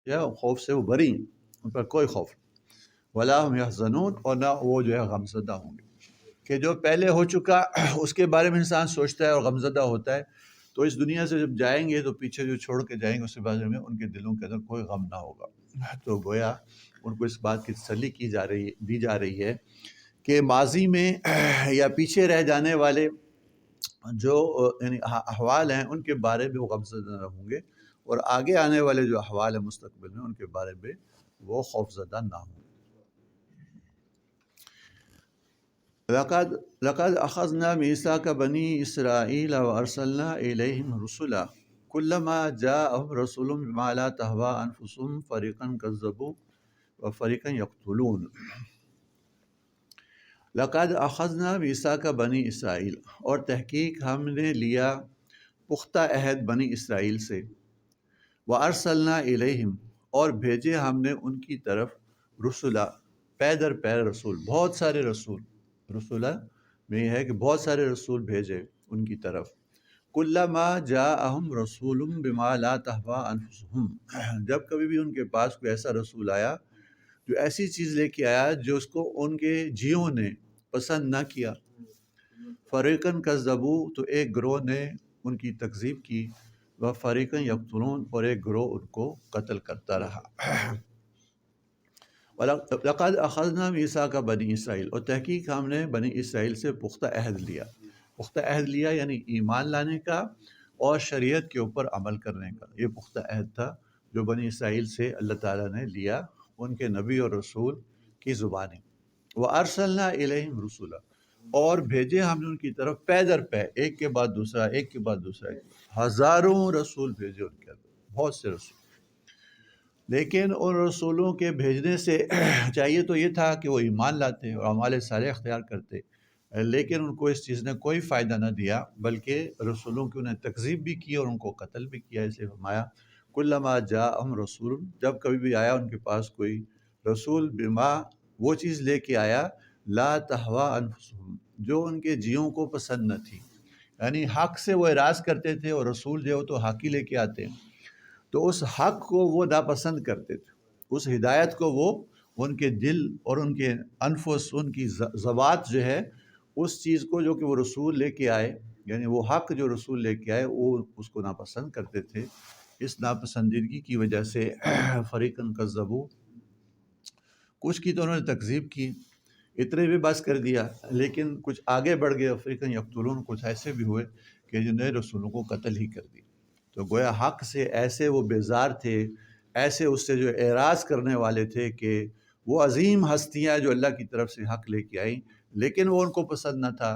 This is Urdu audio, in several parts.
یا خوف سے وہ بری ہیں، ان پر کوئی خوف نہیں، ولا هم یحزنون، اور نہ وہ جو ہے غمزدہ ہوں گے، کہ جو پہلے ہو چکا اس کے بارے میں انسان سوچتا ہے اور غمزدہ ہوتا ہے، تو اس دنیا سے جب جائیں گے تو پیچھے جو چھوڑ کے جائیں گے اس کے بارے میں ان کے دلوں کے اندر کوئی غم نہ ہوگا۔ تو گویا ان کو اس بات کی تسلی دی جا رہی ہے کہ ماضی میں یا پیچھے رہ جانے والے جو یعنی احوال ہیں ان کے بارے میں وہ غمزدہ نہ ہوں گے، اور آگے آنے والے جو احوال ہیں مستقبل میں ان کے بارے میں وہ خوفزدہ نہ ہوں گے۔ لقد اخذنا ميثاق بني اسرائيل وارسلنا اليهم رسلا كلما جاءهم رسول بما لا تهوى انفسهم فريقا كذبوا وفريقا يقتلون۔ لقد اخذنا ميثاق بني اسرائیل، اور تحقیق ہم نے لیا پختہ عہد بنی اسرائیل سے، وارسلنا الیہم، اور بھیجے ہم نے ان کی طرف رسولہ، پے در پے رسول، بہت سارے رسول، رسولہ میں یہ ہے کہ بہت سارے رسول بھیجے ان کی طرف، کلما جاءہم رسول بما لا تہوی انفسہم، جب کبھی بھی ان کے پاس کوئی ایسا رسول آیا جو ایسی چیز لے کے آیا جو اس کو ان کے جیوں نے پسند نہ کیا، فریقاً کذبوا، تو ایک گروہ نے ان کی تکذیب کی، و فریقاً یقتلون، اور ایک گروہ ان کو قتل کرتا رہا۔ لقد اخذنا میثاق بنی اسرائیل، اور تحقیق ہم نے بنی اسرائیل سے پختہ عہد لیا، پختہ عہد لیا یعنی ایمان لانے کا اور شریعت کے اوپر عمل کرنے کا، یہ پختہ عہد تھا جو بنی اسرائیل سے اللہ تعالیٰ نے لیا ان کے نبی اور رسول کی زبانی۔ وَأَرْسَلْنَا إِلَيْهِمْ رُسُلًا، اور بھیجے ہم نے ان کی طرف پے در پے، ایک کے بعد دوسرا، ایک کے بعد دوسرا، ہزاروں رسول بھیجے ان کے اندر، بہت سے رسول۔ لیکن ان رسولوں کے بھیجنے سے چاہیے تو یہ تھا کہ وہ ایمان لاتے اور اعمال صالح اختیار کرتے، لیکن ان کو اس چیز نے کوئی فائدہ نہ دیا، بلکہ رسولوں کی انہیں تکذیب بھی کی اور ان کو قتل بھی کیا۔ اسے فرمایا کلما جاءہم رسول، جب کبھی بھی آیا ان کے پاس کوئی رسول، بما، وہ چیز لے کے آیا، لا تہوی انفسہم، جو ان کے جیوں کو پسند نہ تھی، یعنی حق سے وہ اعراض کرتے تھے، اور رسول جو تو حق ہی لے کے آتے ہیں، تو اس حق کو وہ ناپسند کرتے تھے، اس ہدایت کو وہ ان کے دل اور ان کے انفس، ان کی ذوات جو ہے اس چیز کو جو کہ وہ رسول لے کے آئے، یعنی وہ حق جو رسول لے کے آئے وہ اس کو ناپسند کرتے تھے۔ اس ناپسندیدگی کی وجہ سے فریقاً کذبوا، کچھ کی تو انہوں نے تکذیب کی، اتنے بھی بس کر دیا، لیکن کچھ آگے بڑھ گئے، فریقاً یقتلون، کچھ ایسے بھی ہوئے کہ جنہیں رسولوں کو قتل ہی کر دی۔ تو گویا حق سے ایسے وہ بیزار تھے، ایسے اس سے جو اعراض کرنے والے تھے کہ وہ عظیم ہستیاں جو اللہ کی طرف سے حق لے کے آئیں، لیکن وہ ان کو پسند نہ تھا،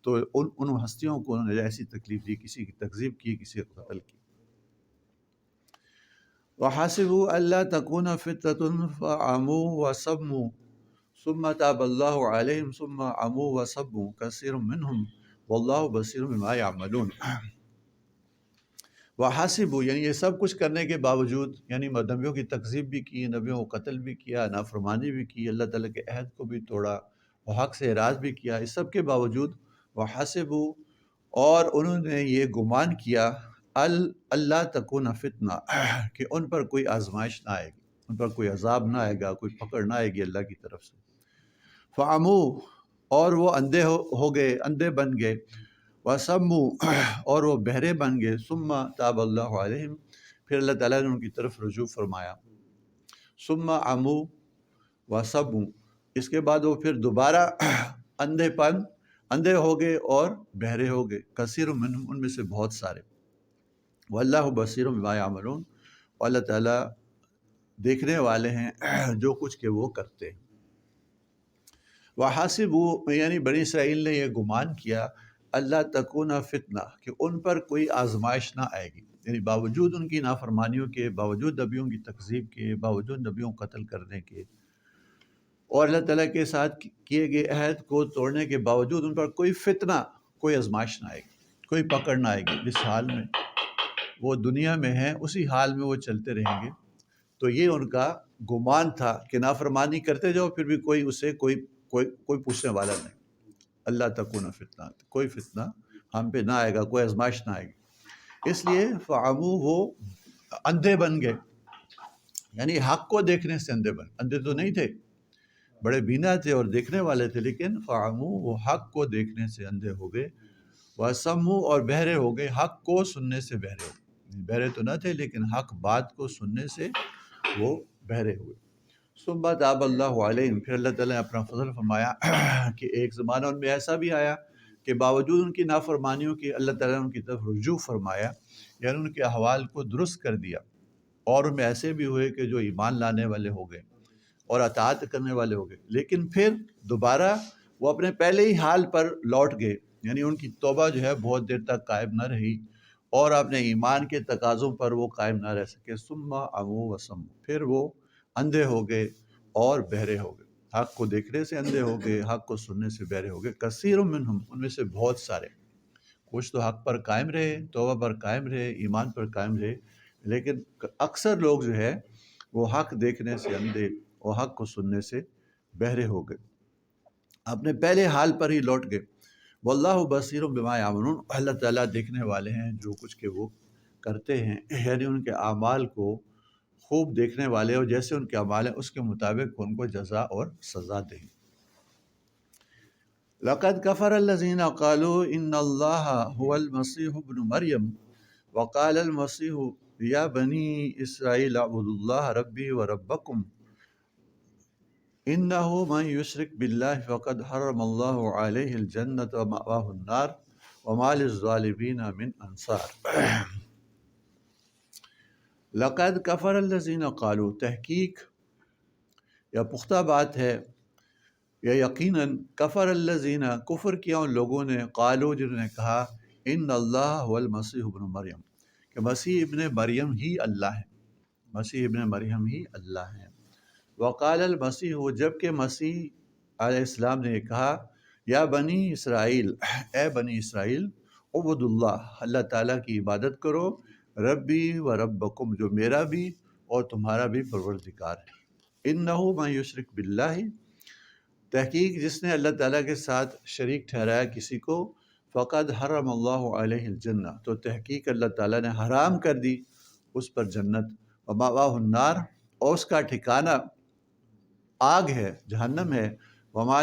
تو ان ہستیوں کو انہوں نے ایسی تکلیف دی، کسی کی تکذیب کی، کسی کو قتل کی۔ وَحَسِبُوا أَلَّا تَكُونَ فِتْنَةٌ فَعَمُوا وَصَمُّوا ثُمَّ تَابَ اللَّهُ عَلَيْهِمْ ثُمَّ عَمُوا وَصَبُّوا كَثِيرٌ مِّنْهُمْ وَاللَّهُ بَصِيرٌ بِمَا يَعْمَلُونَ۔ وَحَسِبُوا، یعنی یہ سب کچھ کرنے کے باوجود، یعنی نبیوں کی تکذیب بھی کی، نبیوں کو قتل بھی کیا، نافرمانی بھی کی، اللہ تعالیٰ کے عہد کو بھی توڑا، اور حق سے اعراض بھی کیا، اس سب کے باوجود وَحَسِبُوا، اور انہوں نے یہ گمان کیا، اللہ تکون فتنہ، کہ ان پر کوئی آزمائش نہ آئے گی، ان پر کوئی عذاب نہ آئے گا، کوئی پکڑ نہ آئے گی اللہ کی طرف سے۔ فَعَمُوا، اور وہ اندھے ہو گئے، اندھے بن گئے، وَصَمُّوا، اور وہ بہرے بن گئے، ثُمَّ تَابَ اللَّهُ عَلَيْهِمْ، پھر اللہ تعالیٰ نے ان کی طرف رجوع فرمایا، ثُمَّ عَمُوا وَصَبُّوا، اس کے بعد وہ پھر دوبارہ اندھے ہو گئے اور بہرے ہو گئے، کثیر منہم، ان میں سے بہت سارے، واللہ بصیر بما یعملون، اور اللہ تعالیٰ دیکھنے والے ہیں جو کچھ کہ وہ کرتے ہیں۔ وَحَاسِبُوا، یعنی بنی اسرائیل نے یہ گمان کیا، اللہ تکون فتنہ، کہ ان پر کوئی آزمائش نہ آئے گی، یعنی باوجود ان کی نافرمانیوں کے، باوجود نبیوں کی تکذیب کے، باوجود نبیوں کو قتل کرنے کے، اور اللہ تعالیٰ کے ساتھ کیے گئے عہد کو توڑنے کے باوجود ان پر کوئی فتنہ، کوئی آزمائش نہ آئے گی، کوئی پکڑ نہ آئے گی، جس حال میں وہ دنیا میں ہیں اسی حال میں وہ چلتے رہیں گے۔ تو یہ ان کا گمان تھا کہ نافرمانی کرتے جاؤ، پھر بھی کوئی اسے کوئی پوچھنے والا نہیں، اللہ تکون فتنہ، کوئی فتنہ ہم پہ نہ آئے گا، کوئی آزمائش نہ آئے گی۔ اس لیے فعمو، وہ اندھے بن گئے، یعنی حق کو دیکھنے سے اندھے بن، اندھے تو نہیں تھے، بڑے بینا تھے اور دیکھنے والے تھے، لیکن فعمو وہ حق کو دیکھنے سے اندھے ہو گئے، وسمو اور بہرے ہو گئے، حق کو سننے سے بہرے ہو گئے، بہرے تو نہ تھے لیکن حق بات کو سننے سے وہ بہرے ہوئے۔ ثم تاب اللہ علیہم، پھر اللہ تعالیٰ نے اپنا فضل فرمایا کہ ایک زمانہ ان میں ایسا بھی آیا کہ باوجود ان کی نافرمانیوں کی اللہ تعالیٰ نے ان کی طرف رجوع فرمایا، یعنی ان کے احوال کو درست کر دیا، اور ان میں ایسے بھی ہوئے کہ جو ایمان لانے والے ہو گئے اور اطاعت کرنے والے ہو گئے، لیکن پھر دوبارہ وہ اپنے پہلے ہی حال پر لوٹ گئے، یعنی ان کی توبہ جو ہے بہت دیر تک قائم نہ رہی اور اپنے ایمان کے تقاضوں پر وہ قائم نہ رہ سکے۔ ثم عمو وسمو، پھر وہ اندھے ہو گئے اور بہرے ہو گئے، حق کو دیکھنے سے اندھے ہو گئے، حق کو سننے سے بہرے ہو گئے۔ کثیر منہم، ان میں سے بہت سارے، کچھ تو حق پر قائم رہے، توبہ پر قائم رہے، ایمان پر قائم رہے، لیکن اکثر لوگ جو ہے وہ حق دیکھنے سے اندھے اور حق کو سننے سے بہرے ہو گئے، اپنے پہلے حال پر ہی لوٹ گئے۔ واللہ بصیر بما یعملون، اللہ تعالیٰ دیکھنے والے ہیں جو کچھ کہ وہ کرتے ہیں، یعنی ان کے اعمال کو خوب دیکھنے والے، اور جیسے ان کے اعمال ہیں اس کے مطابق ان کو جزا اور سزا دیں۔ لقد کفر الذین قالوا ان اللہ هو المسیح ابن مریم وقال المسیح یا بنی اسرائیل اعبدوا اللہ ربی وربکم انہ من یشرک باللہ فقد حرم اللہ علیہ الجنۃ ومأواہ النار وما للظالمین من انصار۔ لقد کفر الذین قالوا، تحقیق یا پختہ بات ہے یا یقیناً، کفر الذین، کفر کیا ان لوگوں نے، قالوا جنہوں نے کہا، ان اللہ هو المسیح ابن مریم، کہ مسیح ابن مریم ہی اللہ ہے، مسیح ابن مریم ہی اللہ ہے۔ وقال المسیح، جبکہ مسیح علیہ السلام نے کہا، یا بنی اسرائیل، اے بنی اسرائیل، عبد اللہ، اللہ تعالیٰ کی عبادت کرو، ربی و ربکم، جو میرا بھی اور تمہارا بھی پروردگار ہے۔ انہ من یشرک باللہ، تحقیق جس نے اللہ تعالیٰ کے ساتھ شریک ٹھہرایا کسی کو، فقد حرم اللہ علیہ الجنہ، تو تحقیق اللہ تعالیٰ نے حرام کر دی اس پر جنت، ومأواہ النار، اور اس کا ٹھکانہ آگ ہے، جہنم ہے، وما